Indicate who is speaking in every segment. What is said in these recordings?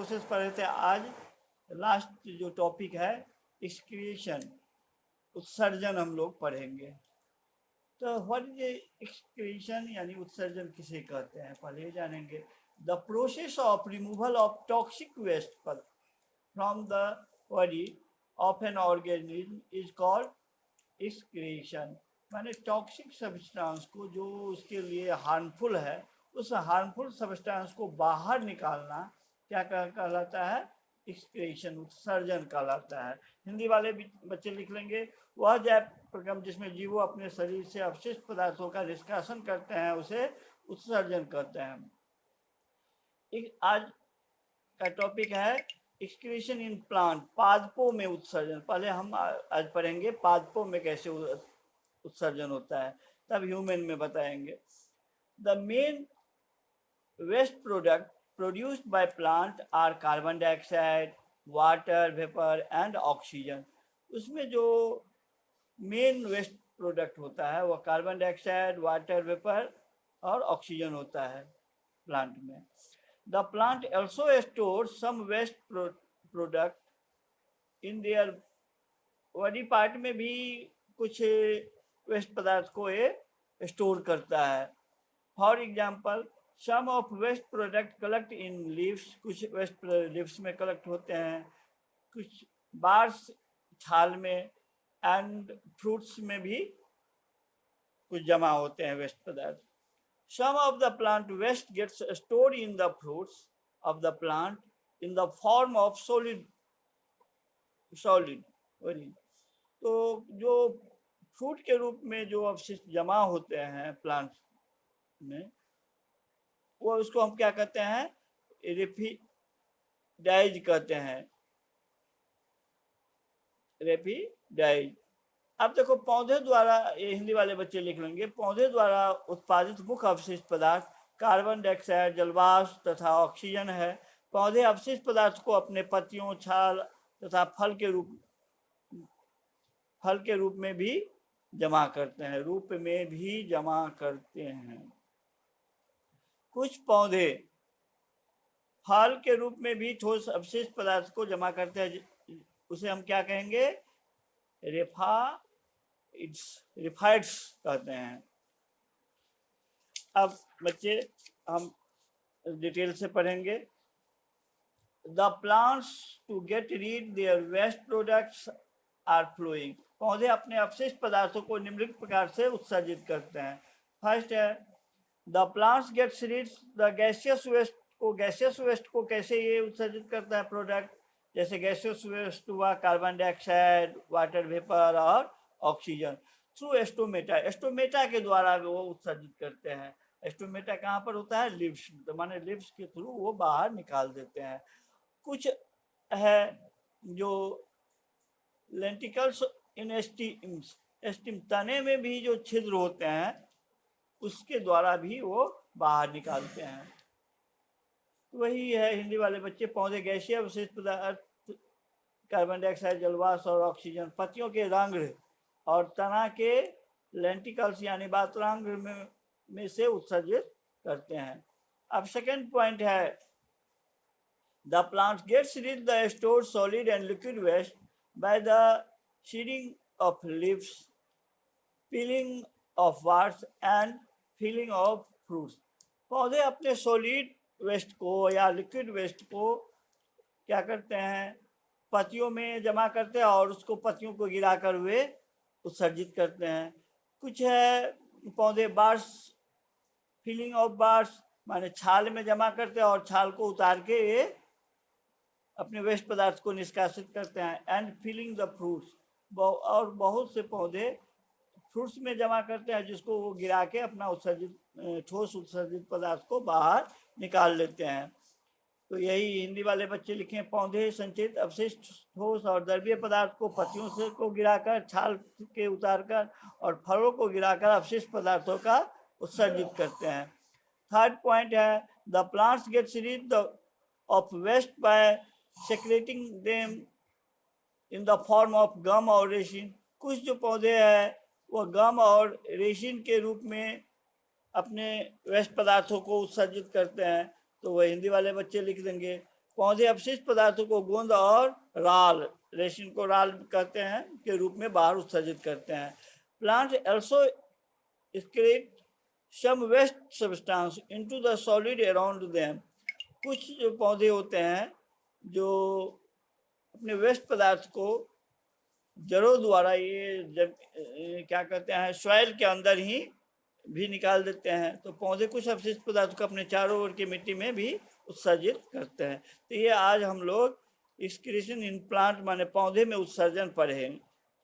Speaker 1: Process पढ़े थे, आज लास्ट जो टॉपिक है एक्सक्रीशन, उत्सर्जन हम लोग पढ़ेंगे। तो व्हाट इज एक्सक्रीशन यानी उत्सर्जन किसे कहते हैं पहले जानेंगे। The process of removal of toxic waste from the body of an organism is called excretion. माने टॉक्सिक सब्सटेंस को जो उसके लिए हार्मफुल है, उस हार्मफुल सब्सटेंस को बाहर निकालना क्या कहलाता है, एक्सक्रीशन, उत्सर्जन कहलाता है। हिंदी वाले बच्चे लिख लेंगे, वह जैव प्रक्रम जिसमें जीवो अपने शरीर से अवशिष्ट पदार्थों का निष्कासन करते हैं उसे उत्सर्जन कहते हैं। आज का टॉपिक है एक्सक्रीशन इन प्लांट, पादपों में उत्सर्जन। पहले हम आज पढ़ेंगे पादपों में कैसे उत्सर्जन होता है, तब ह्यूमन में बताएंगे। The main waste product produced by plant are carbon dioxide, water vapor and oxygen। उसमें जो मेन वेस्ट प्रोडक्ट होता है वह कार्बन डाइऑक्साइड, वाटर वेपर और ऑक्सीजन होता है प्लांट में। The plant also stores some waste product in their body part में भी कुछ वेस्ट पदार्थ को ये स्टोर करता है। For example some of waste product collect in leaves, कुछ वेस्ट लीव्स में कलेक्ट होते हैं, कुछ बार्स छाल में, एंड फ्रूट्स में भी कुछ जमा होते हैं वेस्ट पदार्थ। Some of the plant waste gets stored in the fruits of the plant in the form of solid. तो जो फ्रूट के रूप में जो अवशिष्ट जमा होते हैं प्लांट में, वो उसको हम क्या कहते हैं, रेपिडाइज कहते हैं, रेपिडाइज। अब देखो पौधे द्वारा, ये हिंदी वाले बच्चे लिख लेंगे, पौधे द्वारा उत्पादित मुख्य अवशिष्ट पदार्थ कार्बन डाइऑक्साइड, जलवाष्प तथा ऑक्सीजन है। पौधे अवशिष्ट पदार्थ को अपने पत्तियों, छाल तथा फल के रूप में भी जमा करते हैं, कुछ पौधे फल के रूप में भी ठोस अवशिष्ट पदार्थ को जमा करते हैं, उसे हम क्या कहेंगे, रिफाइड्स कहते हैं। अब बच्चे हम डिटेल से पढ़ेंगे। The plants to get rid their waste products are flowing. पौधे अपने अवशिष्ट पदार्थों को निम्नलिखित प्रकार से उत्सर्जित करते हैं। फर्स्ट है the plants gets rid the gaseous waste gaseous waste को कैसे ये उत्सर्जित करता है प्रोडक्ट, जैसे गैसियस वेस्ट हुआ कार्बन डाइऑक्साइड, वाटर वेपर और ऑक्सीजन, थ्रू एस्टोमेटा। एस्टोमेटा के द्वारा वो उत्सर्जित करते हैं। एस्टोमेटा कहाँ पर होता है, लिव्स, तो माने लिव्स के थ्रू वो बाहर निकाल देते हैं। कुछ है जो लेंटिकल्स इन एस्टिम, तने में भी जो छिद्र होते हैं उसके द्वारा भी वो बाहर निकालते हैं। वही है हिंदी वाले बच्चे, पौधे गैसीय अवशिष्ट पदार्थ कार्बन डाइऑक्साइड, जलवाष्प और ऑक्सीजन पत्तियों के रंग और तना के लेंटिकल्स यानी बातरंग में से उत्सर्जित करते हैं। अब सेकेंड पॉइंट है the plant gets rid the stored solid and liquid waste by the shedding of leaves, peeling of barks and peeling of fruits। पौधे अपने सॉलिड वेस्ट को या लिक्विड वेस्ट को क्या करते हैं, पत्तियों में जमा करते हैं और उसको पत्तियों को गिराकर वे उत्सर्जित करते हैं। कुछ है पौधे बार्स, फीलिंग ऑफ बार्स माने छाल में जमा करते हैं और छाल को उतार के ये अपने वेस्ट पदार्थ को निष्कासित करते हैं। एंड फीलिंग द फ्रूट्स, और बहुत से पौधे फ्रूट्स में जमा करते हैं जिसको वो गिरा के अपना ठोस उत्सर्जित पदार्थ को बाहर निकाल लेते हैं। तो यही हिंदी वाले बच्चे लिखे, पौधे संचित अवशिष्ट ठोस और द्रव्य पदार्थ को पत्तियों से को गिराकर, छाल के उतारकर और फलों को गिराकर अवशिष्ट पदार्थों का उत्सर्जित करते हैं। थर्ड पॉइंट है the plants gets rid of waste by secreting them in the form of gum और रेसिन। कुछ जो पौधे हैं वो गम और रेसिन के रूप में अपने वेस्ट पदार्थों को उत्सर्जित करते हैं। तो वह हिंदी वाले बच्चे लिख देंगे पौधे अपशिष्ट पदार्थों को गोंद और राल, रेसिन को राल कहते हैं, के रूप में बाहर उत्सर्जित करते हैं। Plant also excrete some waste substance into the solid around them। कुछ जो पौधे होते हैं जो अपने वेस्ट पदार्थ को जड़ों द्वारा क्या कहते हैं सॉइल के अंदर ही भी निकाल देते हैं। तो पौधे कुछ अपशिष्ट पदार्थ को अपने चारों ओर की मिट्टी में भी उत्सर्जित करते हैं। तो ये आज हम लोग एक्सक्रीशन इन प्लांट माने पौधे में उत्सर्जन पढ़े।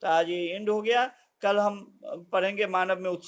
Speaker 1: तो आज ये एंड हो गया। कल हम पढ़ेंगे मानव में उत्सर्जन।